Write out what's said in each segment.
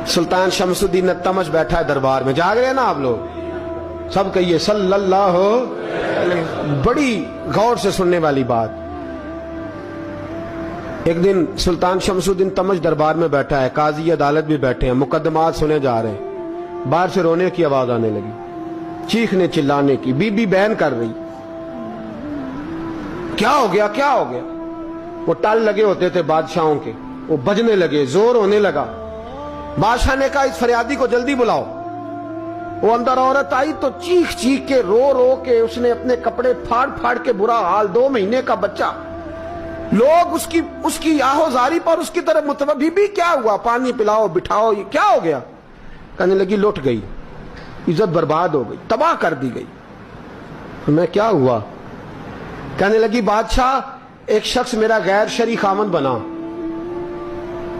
सुल्तान शमसुद्दीन तमश बैठा है दरबार में, जाग रहे हैं ना आप लोग, सब कहिए सल्लल्लाहु अलैहि। बड़ी गौर से सुनने वाली बात। एक दिन सुल्तान शमसुद्दीन तमश दरबार में बैठा है, काजी अदालत भी बैठे हैं, मुकदमात सुने जा रहे हैं। बाहर से रोने की आवाज आने लगी, चीखने चिल्लाने की। बीबी बयान कर रही, क्या हो गया क्या हो गया। वो टल लगे होते थे बादशाहों के, वो बजने लगे, जोर होने लगा। बादशाह ने कहा इस फरियादी को जल्दी बुलाओ। वो अंदर औरत आई तो चीख चीख के रो रो के उसने अपने कपड़े फाड़ फाड़ के, बुरा हाल, 2 महीने का बच्चा। लोग उसकी आहोजारी पर उसकी तरफ मुतवज्जह। बीबी क्या हुआ, पानी पिलाओ बिठाओ, ये क्या हो गया। कहने लगी लुट गई, इज्जत बर्बाद हो गई, तबाह कर दी गई। मैं क्या हुआ। कहने लगी बादशाह एक शख्स मेरा गैर शरई खामन बना,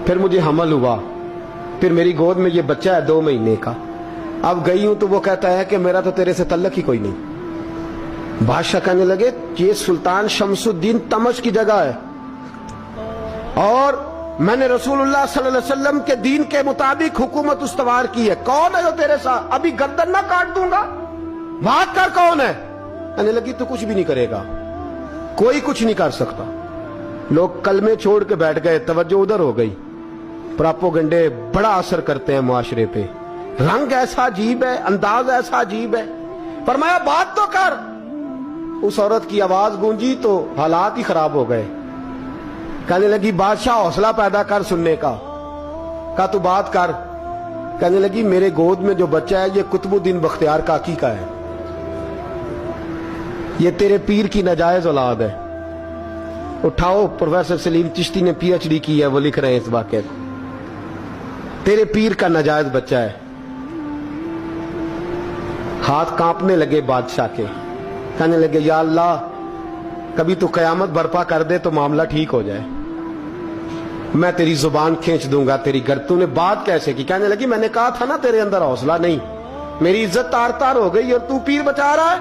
फिर मुझे हमल हुआ, फिर मेरी गोद में ये बच्चा है 2 महीने का। अब गई हूं तो वो कहता है कि मेरा तो तेरे से तल्लक ही कोई नहीं। बादशाह कहने लगे ये सुल्तान शमसुद्दीन तमश की जगह है और मैंने रसूलुल्लाह सल्लल्लाहु अलैहि वसल्लम के दीन के मुताबिक हुकूमत उस्तवार की है। कौन है जो तेरे साथ, अभी गर्दन ना काट दूंगा, बात कर कौन है। कहने लगी तू कुछ भी नहीं करेगा, कोई कुछ नहीं कर सकता। लोग कलमे छोड़ के बैठ गए, तवज्जो उधर हो गई। प्रोपेगेंडे बड़ा असर करते हैं मुआशरे पे। रंग ऐसा अजीब है, अंदाज ऐसा अजीब है। फरमाया बात तो कर। उस औरत की आवाज गूंजी तो हालात ही खराब हो गए। कहने लगी बादशाह हौसला पैदा कर सुनने का। कहा तू बात कर। कहने लगी मेरे गोद में जो बच्चा है ये कुतुबुद्दीन बख्तियार काकी का है, ये तेरे पीर की नाजायज औलाद है। उठाओ, प्रोफेसर सलीम चिश्ती ने PhD की है, वो लिख रहे हैं इस वाक़े को। तेरे पीर का नाजायज बच्चा है। हाथ कांपने लगे बादशाह के। कहने लगे या अल्लाह कभी तू कयामत बर्पा कर दे तो मामला ठीक हो जाए, मैं तेरी जुबान खींच दूंगा तेरी घर। तूने बात कैसे की। कहने लगी मैंने कहा था ना तेरे अंदर हौसला नहीं, मेरी इज्जत तार तार हो गई और तू पीर बचा रहा है।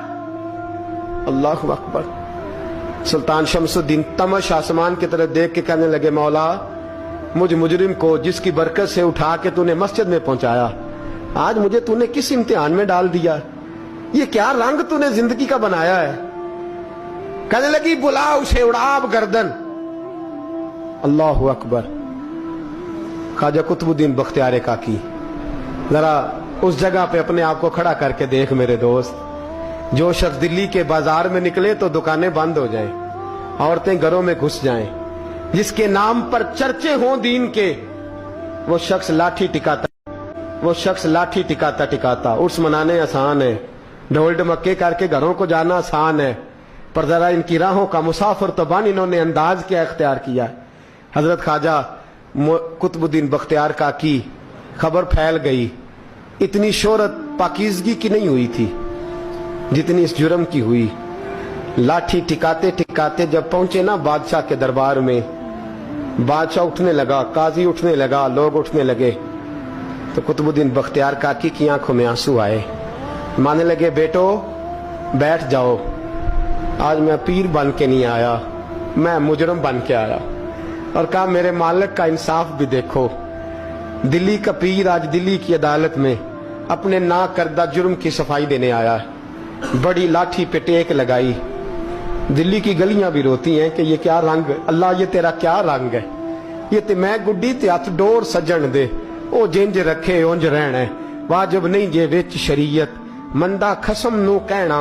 अल्लाहु अकबर। सुल्तान शमसुद्दीन तमश आसमान की तरफ देख के कहने लगे मौला मुझ मुजरिम को जिसकी बरकत से उठा के तूने मस्जिद में पहुंचाया, आज मुझे तूने किस इम्तिहान में डाल दिया। ये क्या रंग तूने जिंदगी का बनाया है। कहने लगी बुला उसे, उड़ाब गर्दन। अल्लाहु अकबर। ख्वाजा कुतुबुद्दीन बख्तियार काकी, जरा उस जगह पे अपने आप को खड़ा करके देख मेरे दोस्त। जो शख्स दिल्ली के बाजार में निकले तो दुकानें बंद हो जाएं, औरतें घरों में घुस जाएं, जिसके नाम पर चर्चे हों दीन के, वो शख्स लाठी टिकाता टिकाता उर्स मनाने आसान है, ढोल ढमक्के करके घरों को जाना आसान है, पर जरा इनकी राहों का मुसाफिर तो बन इन्होंने अंदाज क्या इख्तियार किया। हजरत ख्वाजा कुतुबुद्दीन बख्तियार काकी खबर फैल गई। इतनी शोहरत पाकीज़गी की नहीं हुई थी जितनी इस जुर्म की हुई। लाठी टिकाते टिकाते जब पहुंचे ना बादशाह के दरबार में, बादशाह उठने लगा, काजी उठने लगा, लोग उठने लगे तो कुतुबुद्दीन बख्तियार काकी की आंखों में आंसू आए। माने लगे बेटो बैठ जाओ, आज मैं पीर बन के नहीं आया, मैं मुजरम बन के आया। और कहा मेरे मालिक का इंसाफ भी देखो, दिल्ली का पीर आज दिल्ली की अदालत में अपने ना करदा जुर्म की सफाई देने आया है। बड़ी लाठी पे टेक लगाई। दिल्ली की गलियां भी रोती हैं कि ये क्या रंग, अल्लाह ये तेरा क्या रंग है। ये ते मैं गुड्डी ते हथ डोर सजन दे, ओ जिंज रखे उंज रहना, वाजिब नहीं जे विच शरीयत, मंदा खसम नू कहना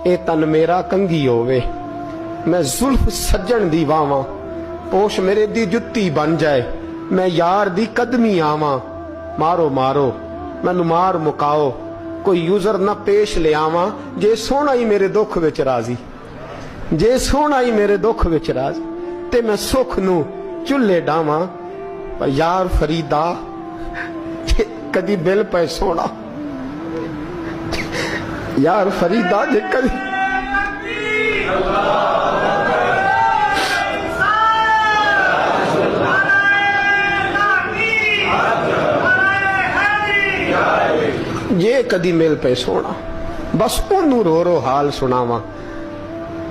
ए तन मेरा कंघी होवे। मैं जुल्फ सजन दी वावां, पोश मेरे दी जुत्ती बन जाए, मैं यार दी कदमी आवां। मारो मारो मैनू मार मुकाओ, कोई यूजर ना पेश ले आवां, जे सोना ही मेरे दुख विच राजी, जे सोना ही मेरे दुख विच राजी, ते मैं सुख नू चुल्ले डावां। पर यार फरीदा कदी बिल पे सोना, यार फरीदा जे कदी ये कदी मिल पे सोना, बस ओनू रो रो हाल सुनावा।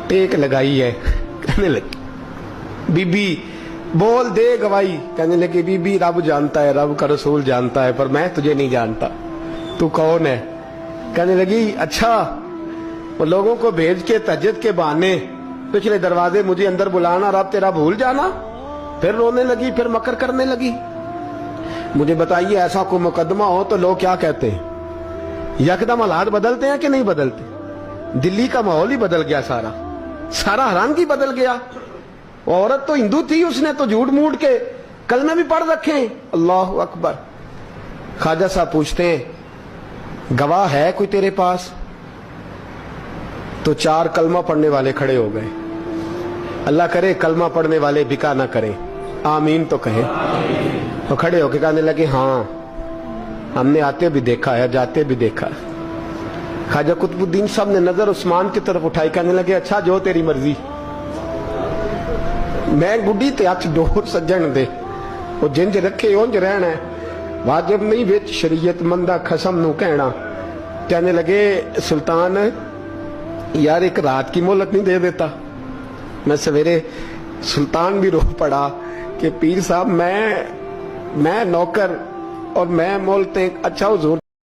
टेक लगाई है। कहने लगी बीबी بول دے گواہی. کہنے لگے بی بی رب جانتا ہے, رب کا رسول جانتا ہے, پر میں تجھے نہیں جانتا, تو کون ہے؟ کہنے لگی اچھا وہ لوگوں کو بھیج کے تہجد کے بہانے پچھلے دروازے مجھے اندر بلانا, رب تیرا بھول جانا. پھر رونے لگی, پھر مکر کرنے لگی. مجھے بتائیے ایسا کوئی مقدمہ ہو تو لوگ کیا کہتے ہیں؟ یکدم حالات بدلتے ہیں کہ نہیں بدلتے؟ دلی کا ماحول ہی بدل گیا, سارا حیرانگی بدل گیا. عورت تو ہندو تھی, اس نے تو جھوٹ موٹ کے کلمے بھی پڑھ رکھے ہیں. اللہ اکبر. خواجہ صاحب پوچھتے ہیں گواہ ہے کوئی تیرے پاس؟ تو 4 کلمہ پڑھنے والے کھڑے ہو گئے. اللہ کرے کلمہ پڑھنے والے بکا نہ کریں, آمین تو کہیں. تو کھڑے ہو کے کہنے لگے ہاں ہم نے آتے بھی دیکھا ہے, جاتے بھی دیکھا ہے. خواجہ قطب الدین صاحب نے نظر عثمان کی طرف اٹھائی, کہنے لگے اچھا جو تیری مرضی, میں گڈی تے ہاتھ ڈور سجن دے, وہ جنج رکھے اونج رہنا ہے, واجب نہیں وچ شریعت مندہ قسم نو کہنا. کہنے لگے سلطان یار ایک رات کی مہلت نہیں دے دیتا؟ میں سویرے سلطان بھی رو پڑا کہ پیر صاحب میں نوکر اور میں مولتے. اچھا حضور